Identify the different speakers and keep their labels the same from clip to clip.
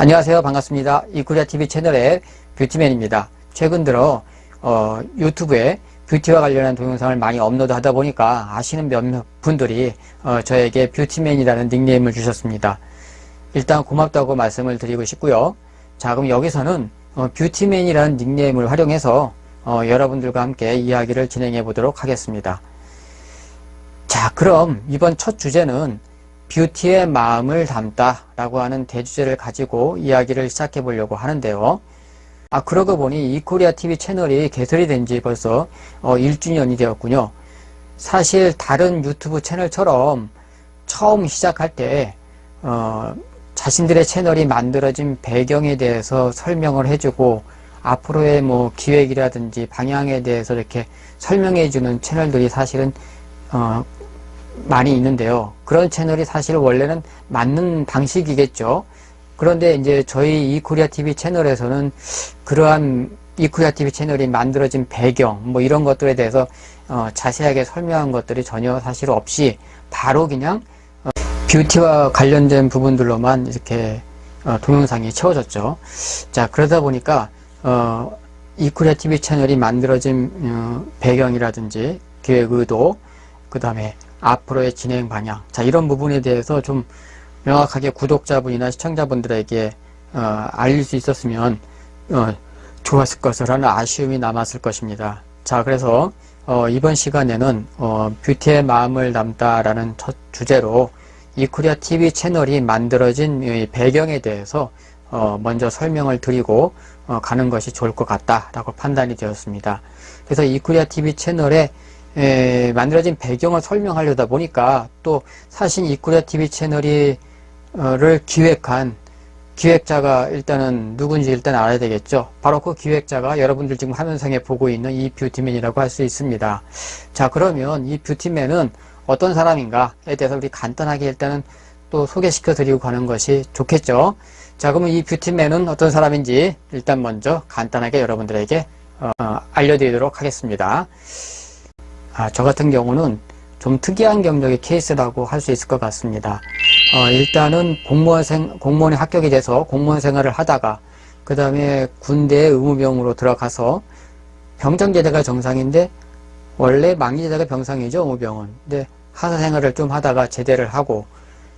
Speaker 1: 안녕하세요. 반갑습니다. 이코리아TV 채널의 뷰티맨입니다. 최근 들어 유튜브에 뷰티와 관련한 동영상을 많이 업로드하다 보니까 아시는 몇몇 분들이 저에게 뷰티맨이라는 닉네임을 주셨습니다. 일단 고맙다고 말씀을 드리고 싶고요. 자, 그럼 여기서는 뷰티맨이라는 닉네임을 활용해서 여러분들과 함께 이야기를 진행해 보도록 하겠습니다. 자, 그럼 이번 첫 주제는 뷰티의 마음을 담다 라고 하는 대주제를 가지고 이야기를 시작해 보려고 하는데요. 그러고 보니 이코리아TV 채널이 개설이 된 지 벌써 1주년이 되었군요. 사실 다른 유튜브 채널처럼 처음 시작할 때 자신들의 채널이 만들어진 배경에 대해서 설명을 해주고 앞으로의 기획이라든지 방향에 대해서 이렇게 설명해 주는 채널들이 사실은 많이 있는데요. 그런 채널이 사실 원래는 맞는 방식이겠죠. 그런데 이제 저희 이코리아TV 채널에서는 그러한 이코리아TV 채널이 만들어진 배경 이런 것들에 대해서 자세하게 설명한 것들이 전혀 사실 없이 바로 그냥 뷰티와 관련된 부분들로만 이렇게 동영상이 채워졌죠. 자, 그러다 보니까 이코리아TV 채널이 만들어진 배경이라든지 기획 의도, 그 다음에 앞으로의 진행 방향, 자, 이런 부분에 대해서 좀 명확하게 구독자분이나 시청자분들에게 알릴 수 있었으면 좋았을 것이라는 아쉬움이 남았을 것입니다. 자, 그래서 이번 시간에는 뷰티의 마음을 담다라는 첫 주제로 이코리아TV 채널이 만들어진 배경에 대해서 먼저 설명을 드리고 가는 것이 좋을 것 같다라고 판단이 되었습니다. 그래서 이코리아TV 채널에 만들어진 배경을 설명하려다 보니까 또 사실 이코리아TV 채널을 기획한 기획자가 일단은 누군지 일단 알아야 되겠죠. 바로 그 기획자가 여러분들 지금 화면상에 보고 있는 이 뷰티맨이라고 할 수 있습니다. 자, 그러면 이 뷰티맨은 어떤 사람인가에 대해서 우리 간단하게 일단은 또 소개시켜 드리고 가는 것이 좋겠죠. 자, 그러면 이 뷰티맨은 어떤 사람인지 일단 먼저 간단하게 여러분들에게 알려드리도록 하겠습니다. 저 같은 경우는 좀 특이한 경력의 케이스라고 할 수 있을 것 같습니다. 일단은 공무원에 합격이 돼서 공무원 생활을 하다가 그 다음에 군대에 의무병으로 들어가서 병장제대가 정상인데 원래 만기제대가 병상이죠, 의무병은. 근데 하사 생활을 좀 하다가 제대를 하고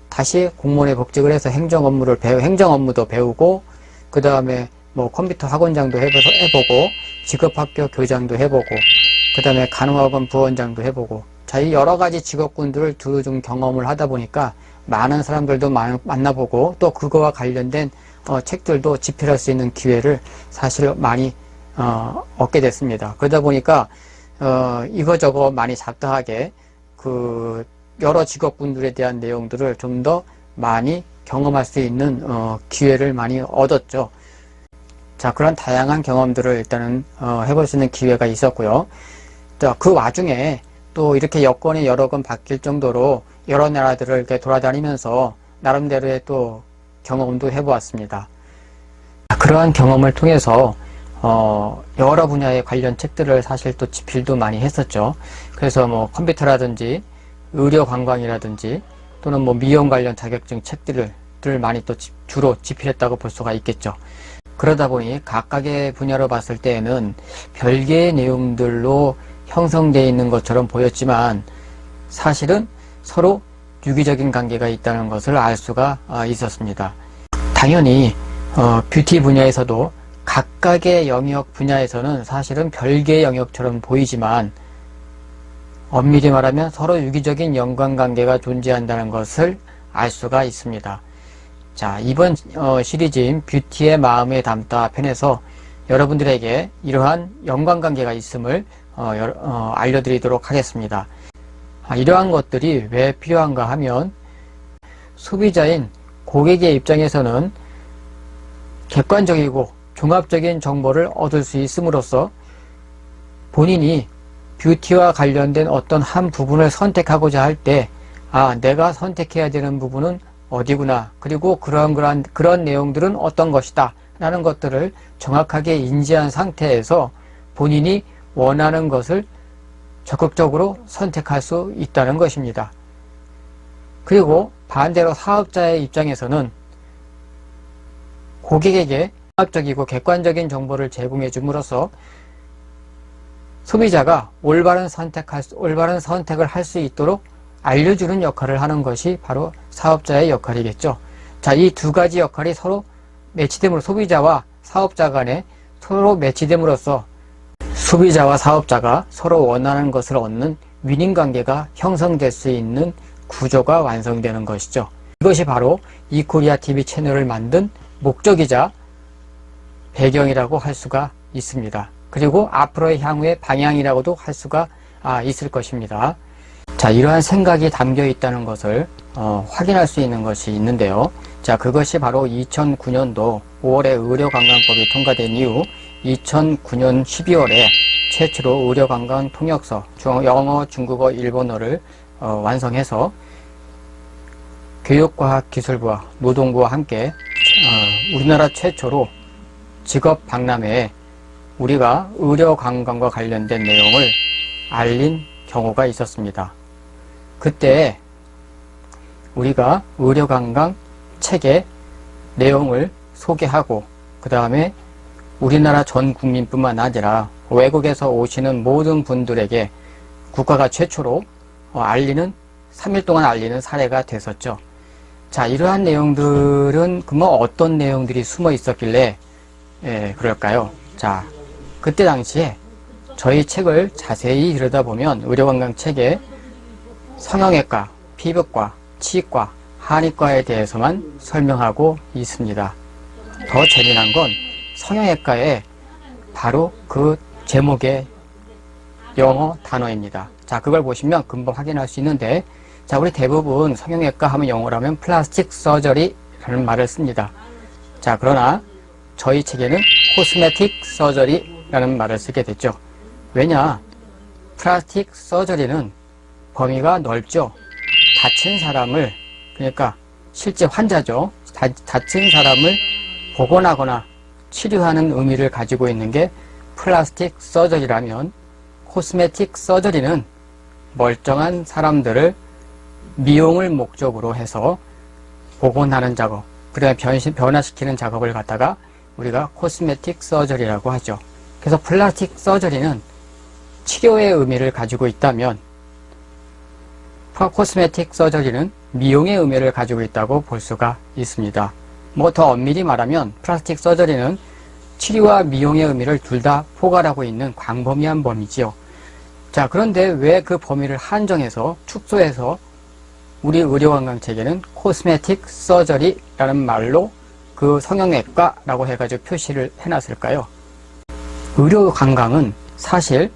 Speaker 1: 다시 공무원에 복직을 해서 행정 업무도 배우고 그 다음에 컴퓨터 학원장도 해보고 직업학교 교장도 해보고 그 다음에 간호학원 부원장도 해보고, 자, 이 여러가지 직업군들을 두루 좀 경험을 하다 보니까 많은 사람들도 만나보고 또 그거와 관련된 책들도 집필할 수 있는 기회를 사실 많이 얻게 됐습니다. 그러다 보니까 이거저거 많이 잡다하게 그 여러 직업군들에 대한 내용들을 좀 더 많이 경험할 수 있는 기회를 많이 얻었죠. 자, 그런 다양한 경험들을 일단은 해볼 수 있는 기회가 있었고요. 그 와중에 또 이렇게 여권이 여러 번 바뀔 정도로 여러 나라들을 이렇게 돌아다니면서 나름대로의 또 경험도 해보았습니다. 그러한 경험을 통해서 여러 분야의 관련 책들을 사실 또 집필도 많이 했었죠. 그래서 컴퓨터라든지 의료 관광이라든지 또는 미용 관련 자격증 책들을 많이 또 주로 집필했다고 볼 수가 있겠죠. 그러다 보니 각각의 분야로 봤을 때에는 별개의 내용들로 형성되어 있는 것처럼 보였지만 사실은 서로 유기적인 관계가 있다는 것을 알 수가 있었습니다. 당연히 뷰티 분야에서도 각각의 영역 분야에서는 사실은 별개의 영역처럼 보이지만 엄밀히 말하면 서로 유기적인 연관관계가 존재한다는 것을 알 수가 있습니다. 자, 이번 시리즈인 뷰티의 마음에 담다 편에서 여러분들에게 이러한 연관관계가 있음을 알려드리도록 하겠습니다. 이러한 것들이 왜 필요한가 하면 소비자인 고객의 입장에서는 객관적이고 종합적인 정보를 얻을 수 있음으로써 본인이 뷰티와 관련된 어떤 한 부분을 선택하고자 할 때 내가 선택해야 되는 부분은 어디구나, 그리고 그런 내용들은 어떤 것이다 라는 것들을 정확하게 인지한 상태에서 본인이 원하는 것을 적극적으로 선택할 수 있다는 것입니다. 그리고 반대로 사업자의 입장에서는 고객에게 종합적이고 객관적인 정보를 제공해 줌으로써 소비자가 올바른 선택을 할 수 있도록 알려주는 역할을 하는 것이 바로 사업자의 역할이겠죠. 자, 이 두 가지 역할이 서로 매치됨으로 소비자와 사업자 간에 서로 매치됨으로써 소비자와 사업자가 서로 원하는 것을 얻는 윈윈 관계가 형성될 수 있는 구조가 완성되는 것이죠. 이것이 바로 이코리아 TV 채널을 만든 목적이자 배경이라고 할 수가 있습니다. 그리고 앞으로의 향후의 방향이라고도 할 수가 있을 것입니다. 자, 이러한 생각이 담겨 있다는 것을 확인할 수 있는 것이 있는데요. 자, 그것이 바로 2009년도 5월에 의료관광법이 통과된 이후 2009년 12월에 최초로 의료관광 통역서, 영어, 중국어, 일본어를 완성해서 교육과학기술부와 노동부와 함께 우리나라 최초로 직업 박람회에 우리가 의료관광과 관련된 내용을 알린 경우가 있었습니다. 그때 우리가 의료관광 책의 내용을 소개하고 그 다음에 우리나라 전 국민뿐만 아니라 외국에서 오시는 모든 분들에게 국가가 최초로 알리는 3일 동안 알리는 사례가 됐었죠. 자, 이러한 내용들은 그러면 어떤 내용들이 숨어 있었길래 그럴까요? 자, 그때 당시에 저희 책을 자세히 들여다보면 의료관광 책에 성형외과, 피부과, 치과, 한의과에 대해서만 설명하고 있습니다. 더 재미난 건 성형외과에 바로 그 제목의 영어 단어입니다. 자, 그걸 보시면 금방 확인할 수 있는데, 자, 우리 대부분 성형외과 하면 영어로 하면 플라스틱 서저리라는 말을 씁니다. 자, 그러나 저희 책에는 코스메틱 서저리라는 말을 쓰게 됐죠. 왜냐? 플라스틱 서저리는 범위가 넓죠. 다친 사람을, 그러니까 실제 환자죠. 다친 사람을 복원하거나 치료하는 의미를 가지고 있는 게 플라스틱 서저리라면, 코스메틱 서저리는 멀쩡한 사람들을 미용을 목적으로 해서 복원하는 작업, 그 다음에 변화시키는 작업을 갖다가 우리가 코스메틱 서저리라고 하죠. 그래서 플라스틱 서저리는 치료의 의미를 가지고 있다면 코스메틱 서저리는 미용의 의미를 가지고 있다고 볼 수가 있습니다. 뭐 더 엄밀히 말하면 플라스틱 서저리는 치료와 미용의 의미를 둘 다 포괄하고 있는 광범위한 범위지요. 자, 그런데 왜 그 범위를 한정해서 축소해서 우리 의료관광책에는 코스메틱 서저리라는 말로 그 성형외과라고 해가지고 표시를 해놨을까요? 의료관광은 사실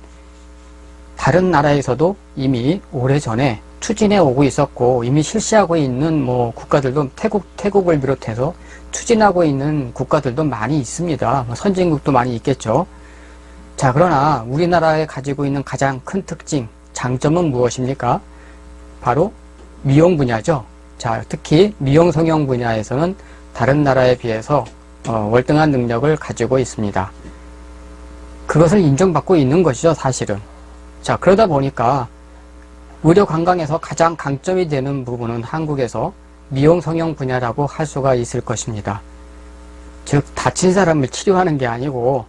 Speaker 1: 다른 나라에서도 이미 오래전에 추진해 오고 있었고 이미 실시하고 있는 국가들도 태국을 비롯해서 추진하고 있는 국가들도 많이 있습니다. 선진국도 많이 있겠죠. 자, 그러나 우리나라에 가지고 있는 가장 큰 특징, 장점은 무엇입니까? 바로 미용 분야죠. 자, 특히 미용 성형 분야에서는 다른 나라에 비해서 월등한 능력을 가지고 있습니다. 그것을 인정받고 있는 것이죠, 사실은. 자, 그러다 보니까 의료관광에서 가장 강점이 되는 부분은 한국에서 미용 성형 분야라고 할 수가 있을 것입니다. 즉, 다친 사람을 치료하는 게 아니고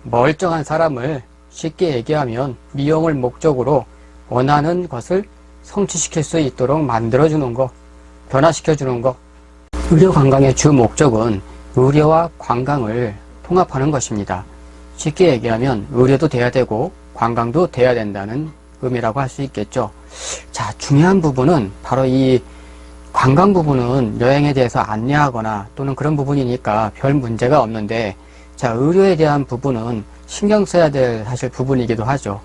Speaker 1: 멀쩡한 사람을 쉽게 얘기하면 미용을 목적으로 원하는 것을 성취시킬 수 있도록 만들어주는 것, 변화시켜주는 것. 의료관광의 주 목적은 의료와 관광을 통합하는 것입니다. 쉽게 얘기하면 의료도 돼야 되고 관광도 돼야 된다는 의미라고 할 수 있겠죠. 자, 중요한 부분은 바로 이 관광 부분은 여행에 대해서 안내하거나 또는 그런 부분이니까 별 문제가 없는데, 자, 의료에 대한 부분은 신경 써야 될 사실 부분이기도 하죠.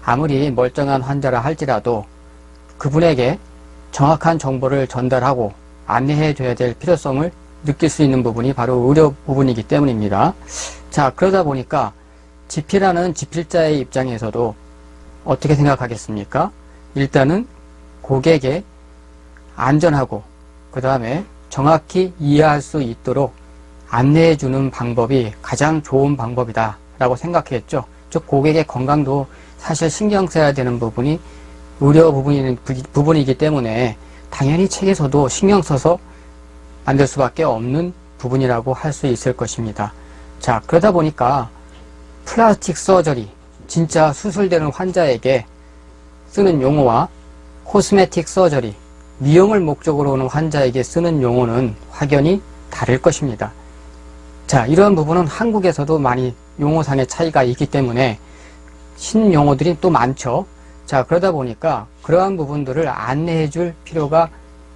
Speaker 1: 아무리 멀쩡한 환자라 할지라도 그분에게 정확한 정보를 전달하고 안내해 줘야 될 필요성을 느낄 수 있는 부분이 바로 의료 부분이기 때문입니다. 자, 그러다 보니까 집필하는 집필자의 입장에서도 어떻게 생각하겠습니까? 일단은 고객의 안전하고 그 다음에 정확히 이해할 수 있도록 안내해 주는 방법이 가장 좋은 방법이다 라고 생각했죠. 즉, 고객의 건강도 사실 신경 써야 되는 부분이 의료 부분이기 때문에 당연히 책에서도 신경 써서 만들 수밖에 없는 부분이라고 할 수 있을 것입니다. 자, 그러다 보니까 플라스틱 서저리, 진짜 수술되는 환자에게 쓰는 용어와 코스메틱 서저리, 미용을 목적으로 오는 환자에게 쓰는 용어는 확연히 다를 것입니다. 자, 이러한 부분은 한국에서도 많이 용어상의 차이가 있기 때문에 신용어들이 또 많죠. 자, 그러다 보니까 그러한 부분들을 안내해 줄 필요가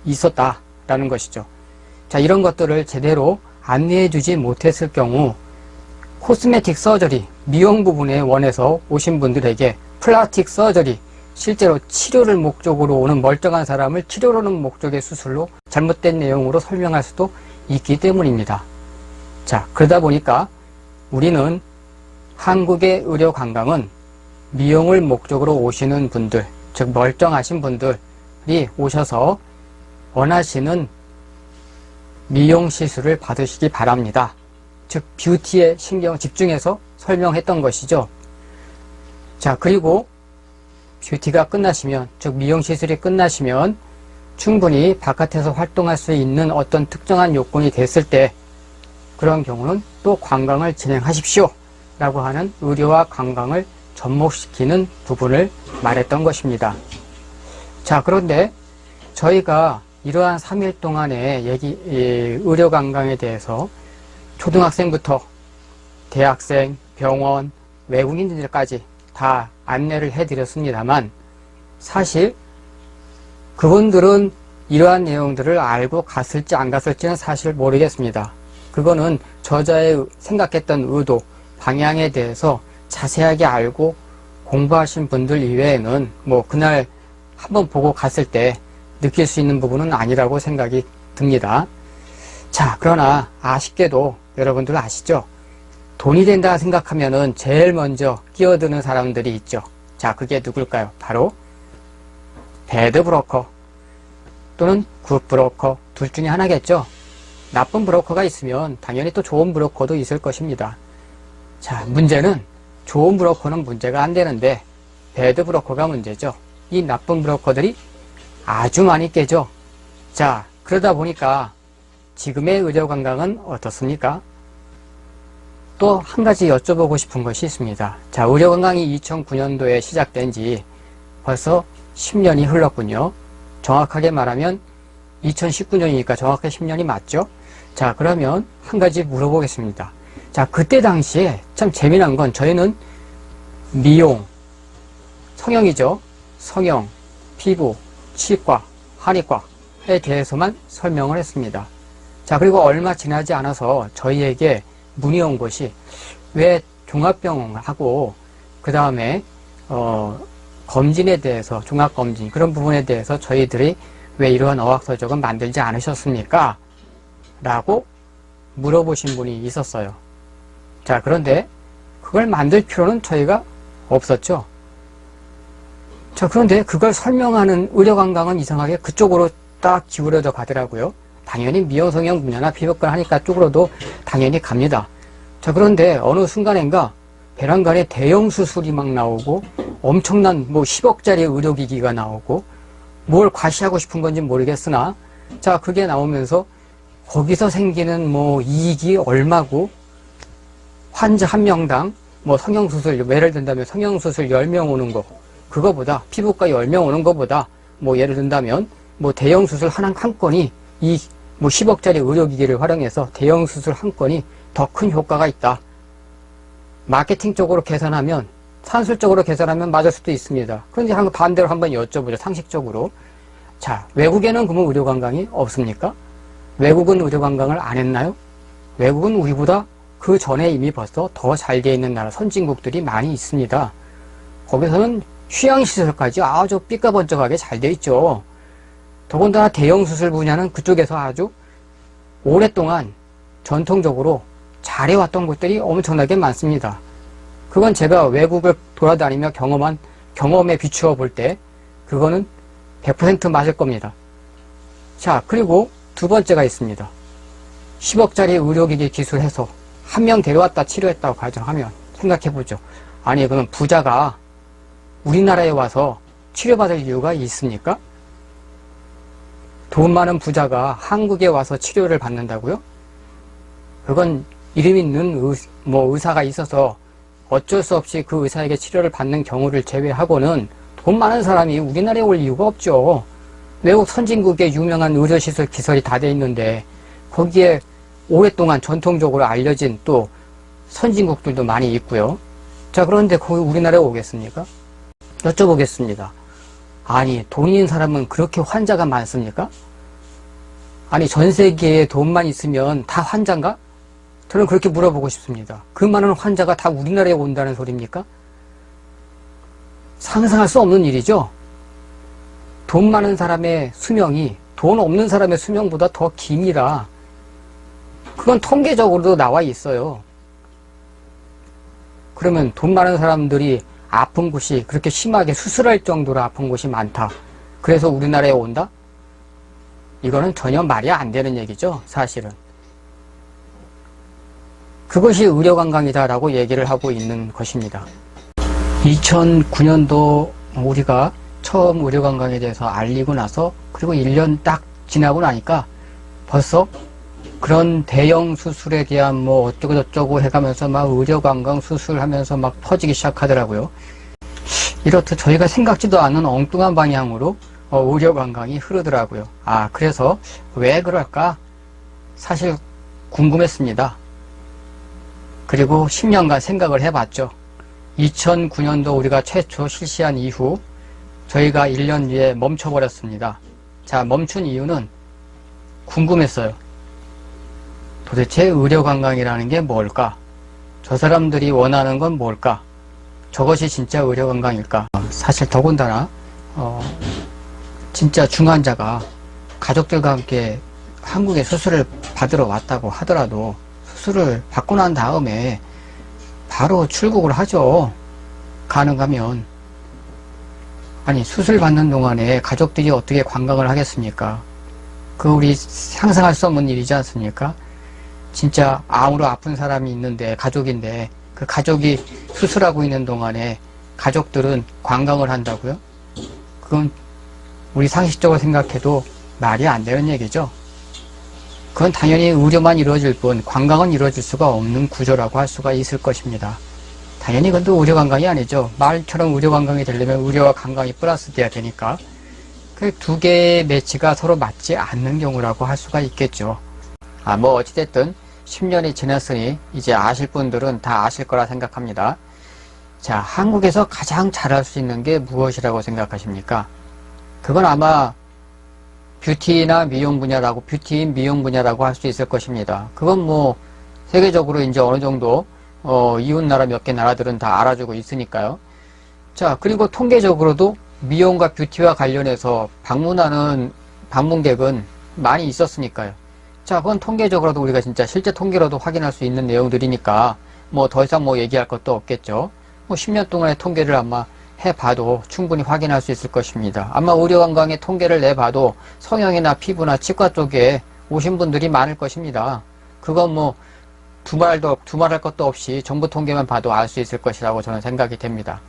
Speaker 1: 있었다라는 것이죠. 자, 이런 것들을 제대로 안내해 주지 못했을 경우 코스메틱 서저리, 미용 부분에 원해서 오신 분들에게 플라스틱 서저리, 실제로 치료를 목적으로 오는 멀쩡한 사람을 치료하는 목적의 수술로 잘못된 내용으로 설명할 수도 있기 때문입니다. 자, 그러다 보니까 우리는 한국의 의료 관광은 미용을 목적으로 오시는 분들, 즉 멀쩡하신 분들이 오셔서 원하시는 미용 시술을 받으시기 바랍니다. 즉 뷰티에 신경 집중해서 설명했던 것이죠. 자, 그리고 뷰티가 끝나시면, 즉 미용 시술이 끝나시면 충분히 바깥에서 활동할 수 있는 어떤 특정한 요건이 됐을 때 그런 경우는 또 관광을 진행하십시오 라고 하는 의료와 관광을 접목시키는 부분을 말했던 것입니다. 자, 그런데 저희가 이러한 3일 동안의 의료 관광에 대해서 초등학생부터 대학생, 병원, 외국인들까지 다 안내를 해드렸습니다만 사실 그분들은 이러한 내용들을 알고 갔을지 안 갔을지는 사실 모르겠습니다. 그거는 저자의 생각했던 의도, 방향에 대해서 자세하게 알고 공부하신 분들 이외에는 뭐 그날 한번 보고 갔을 때 느낄 수 있는 부분은 아니라고 생각이 듭니다. 자, 그러나 아쉽게도 여러분들 아시죠? 돈이 된다 생각하면은 제일 먼저 끼어드는 사람들이 있죠. 자, 그게 누굴까요? 바로 배드 브로커 또는 굿 브로커 둘 중에 하나겠죠. 나쁜 브로커가 있으면 당연히 또 좋은 브로커도 있을 것입니다. 자, 문제는 좋은 브로커는 문제가 안 되는데 배드 브로커가 문제죠. 이 나쁜 브로커들이 아주 많이 깨죠. 자, 그러다 보니까 지금의 의료 관광은 어떻습니까? 또 한 가지 여쭤보고 싶은 것이 있습니다. 자, 의료 관광이 2009년도에 시작된 지 벌써 10년이 흘렀군요. 정확하게 말하면 2019년이니까 정확하게 10년이 맞죠? 자, 그러면 한 가지 물어보겠습니다. 자, 그때 당시에 참 재미난 건 저희는 미용, 성형이죠. 성형, 피부, 치과, 한의과에 대해서만 설명을 했습니다. 자, 그리고 얼마 지나지 않아서 저희에게 문의 온 것이 왜 종합병원하고 그 다음에 검진에 대해서 종합검진 그런 부분에 대해서 저희들이 왜 이러한 어학서적은 만들지 않으셨습니까? 라고 물어보신 분이 있었어요. 자, 그런데 그걸 만들 필요는 저희가 없었죠. 자, 그런데 그걸 설명하는 의료관광은 이상하게 그쪽으로 딱 기울어져 가더라고요. 당연히 미용성형 분야나 피부과 하니까 쪽으로도 당연히 갑니다. 자, 그런데 어느 순간인가 배란간에 대형 수술이 막 나오고 엄청난 뭐 10억짜리 의료기기가 나오고 뭘 과시하고 싶은 건지 모르겠으나 자, 그게 나오면서 거기서 생기는 뭐 이익이 얼마고 환자 한 명당 뭐 성형수술, 예를 든다면 성형수술 10명 오는 거 그거보다 피부과 10명 오는 거보다 뭐 예를 든다면 뭐 대형 수술 한 건이 이 뭐 10억짜리 의료기기를 활용해서 대형 수술 한 건이 더 큰 효과가 있다. 마케팅적으로 계산하면 산술적으로 계산하면 맞을 수도 있습니다. 그런데 반대로 한번 여쭤보죠. 상식적으로. 자, 외국에는 그러면 의료관광이 없습니까? 외국은 의료관광을 안 했나요? 외국은 우리보다 그 전에 이미 벌써 더 잘 돼 있는 나라 선진국들이 많이 있습니다. 거기서는 휴양시설까지 아주 삐까번쩍하게 잘 돼 있죠. 더군다나 대형 수술 분야는 그쪽에서 아주 오랫동안 전통적으로 잘해왔던 곳들이 엄청나게 많습니다. 그건 제가 외국을 돌아다니며 경험한 경험에 비추어 볼 때 그거는 100% 맞을 겁니다. 자, 그리고 두 번째가 있습니다. 10억짜리 의료기기 기술해서 한 명 데려왔다 치료했다고 가정하면 생각해보죠. 아니, 그럼 부자가 우리나라에 와서 치료받을 이유가 있습니까? 돈 많은 부자가 한국에 와서 치료를 받는다고요? 그건 이름 있는 의사가 있어서 어쩔 수 없이 그 의사에게 치료를 받는 경우를 제외하고는 돈 많은 사람이 우리나라에 올 이유가 없죠. 외국 선진국에 유명한 의료시설 기설이 다 돼 있는데 거기에 오랫동안 전통적으로 알려진 또 선진국들도 많이 있고요. 자, 그런데 거기 우리나라에 오겠습니까? 여쭤보겠습니다. 아니, 돈 있는 사람은 그렇게 환자가 많습니까? 아니, 전 세계에 돈만 있으면 다 환자인가? 저는 그렇게 물어보고 싶습니다. 그 많은 환자가 다 우리나라에 온다는 소리입니까? 상상할 수 없는 일이죠. 돈 많은 사람의 수명이 돈 없는 사람의 수명보다 더 깁니다. 그건 통계적으로도 나와 있어요. 그러면 돈 많은 사람들이 아픈 곳이 그렇게 심하게 수술할 정도로 아픈 곳이 많다. 그래서 우리나라에 온다? 이거는 전혀 말이 안 되는 얘기죠, 사실은. 그것이 의료관광이다라고 얘기를 하고 있는 것입니다. 2009년도 우리가 처음 의료관광에 대해서 알리고 나서 그리고 1년 딱 지나고 나니까 벌써 그런 대형 수술에 대한 뭐 어쩌고저쩌고 해가면서 막 의료관광 수술하면서 막 퍼지기 시작하더라고요. 이렇듯 저희가 생각지도 않은 엉뚱한 방향으로 의료관광이 흐르더라고요. 아, 그래서 왜 그럴까? 사실 궁금했습니다. 그리고 10년간 생각을 해봤죠. 2009년도 우리가 최초 실시한 이후 저희가 1년 뒤에 멈춰버렸습니다. 자, 멈춘 이유는 궁금했어요. 도대체 의료관광이라는 게 뭘까? 저 사람들이 원하는 건 뭘까? 저것이 진짜 의료관광일까? 사실 더군다나 진짜 중환자가 가족들과 함께 한국에 수술을 받으러 왔다고 하더라도 수술을 받고 난 다음에 바로 출국을 하죠. 가능하면. 아니, 수술 받는 동안에 가족들이 어떻게 관광을 하겠습니까? 그 우리 상상할 수 없는 일이지 않습니까? 진짜 암으로 아픈 사람이 있는데, 가족인데 그 가족이 수술하고 있는 동안에 가족들은 관광을 한다고요? 그건 우리 상식적으로 생각해도 말이 안 되는 얘기죠. 그건 당연히 의료만 이루어질 뿐 관광은 이루어질 수가 없는 구조라고 할 수가 있을 것입니다. 당연히 그건 또 의료관광이 아니죠. 말처럼 의료관광이 되려면 의료와 관광이 플러스 돼야 되니까 그 두 개의 매치가 서로 맞지 않는 경우라고 할 수가 있겠죠. 뭐 어찌됐든 10년이 지났으니 이제 아실 분들은 다 아실 거라 생각합니다. 자, 한국에서 가장 잘할 수 있는 게 무엇이라고 생각하십니까? 그건 아마 뷰티나 미용 분야라고, 뷰티인 미용 분야라고 할 수 있을 것입니다. 그건 뭐 세계적으로 이제 어느 정도 이웃 나라 몇 개 나라들은 다 알아주고 있으니까요. 자, 그리고 통계적으로도 미용과 뷰티와 관련해서 방문하는 방문객은 많이 있었으니까요. 자, 그건 통계적으로도 우리가 진짜 실제 통계로도 확인할 수 있는 내용들이니까 뭐 더 이상 뭐 얘기할 것도 없겠죠. 뭐 10년 동안의 통계를 아마 해봐도 충분히 확인할 수 있을 것입니다. 아마 의료관광의 통계를 내봐도 성형이나 피부나 치과 쪽에 오신 분들이 많을 것입니다. 그건 뭐 두말할 것도 없이 정부 통계만 봐도 알 수 있을 것이라고 저는 생각이 됩니다.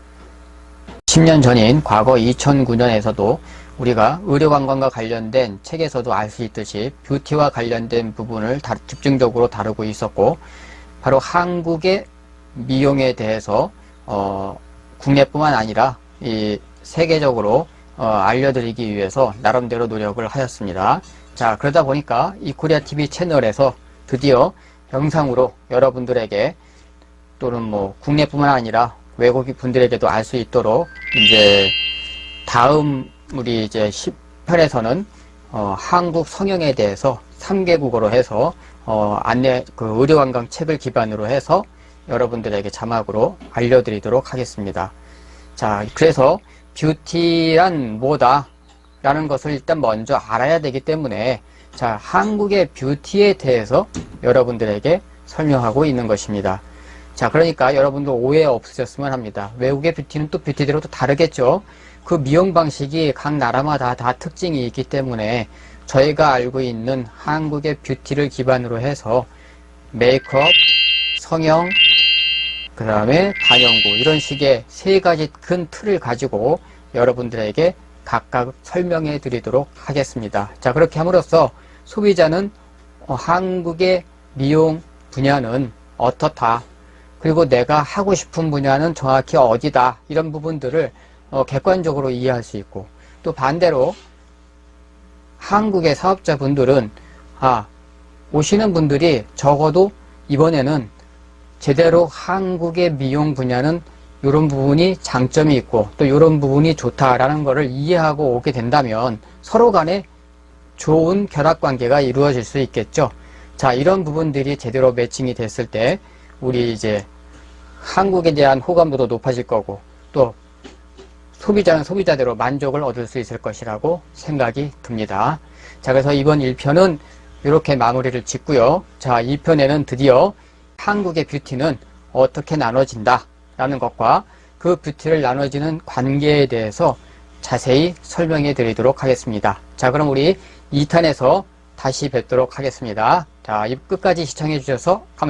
Speaker 1: 10년 전인 과거 2009년에서도 우리가 의료관광과 관련된 책에서도 알 수 있듯이 뷰티와 관련된 부분을 집중적으로 다루고 있었고, 바로 한국의 미용에 대해서 국내뿐만 아니라 이 세계적으로 알려드리기 위해서 나름대로 노력을 하였습니다. 자, 그러다 보니까 이 코리아TV 채널에서 드디어 영상으로 여러분들에게 또는 뭐 국내뿐만 아니라 외국 분들에게도 알 수 있도록 이제 다음 우리 이제 10편에서는 한국 성형에 대해서 3개국어로 해서 그 의료관광 책을 기반으로 해서 여러분들에게 자막으로 알려드리도록 하겠습니다. 자, 그래서 뷰티란 뭐다? 라는 것을 일단 먼저 알아야 되기 때문에 자, 한국의 뷰티에 대해서 여러분들에게 설명하고 있는 것입니다. 자, 그러니까 여러분도 오해 없으셨으면 합니다. 외국의 뷰티는 또 뷰티대로 또 다르겠죠. 그 미용 방식이 각 나라마다 다 특징이 있기 때문에 저희가 알고 있는 한국의 뷰티를 기반으로 해서 메이크업, 성형, 그 다음에 반영구 이런 식의 세 가지 큰 틀을 가지고 여러분들에게 각각 설명해 드리도록 하겠습니다. 자, 그렇게 함으로써 소비자는 한국의 미용, 분야는 어떻다. 그리고 내가 하고 싶은 분야는 정확히 어디다. 이런 부분들을 객관적으로 이해할 수 있고, 또 반대로 한국의 사업자분들은 오시는 분들이 적어도 이번에는 제대로 한국의 미용 분야는 이런 부분이 장점이 있고 또 이런 부분이 좋다라는 것을 이해하고 오게 된다면 서로 간에 좋은 결합관계가 이루어질 수 있겠죠. 자, 이런 부분들이 제대로 매칭이 됐을 때 우리 이제 한국에 대한 호감도도 높아질 거고 또 소비자는 소비자대로 만족을 얻을 수 있을 것이라고 생각이 듭니다. 자, 그래서 이번 1편은 이렇게 마무리를 짓고요. 자, 2편에는 드디어 한국의 뷰티는 어떻게 나눠진다 라는 것과 그 뷰티를 나눠지는 관계에 대해서 자세히 설명해 드리도록 하겠습니다. 자, 그럼 우리 2탄에서 다시 뵙도록 하겠습니다. 자, 끝까지 시청해 주셔서 감사합니다.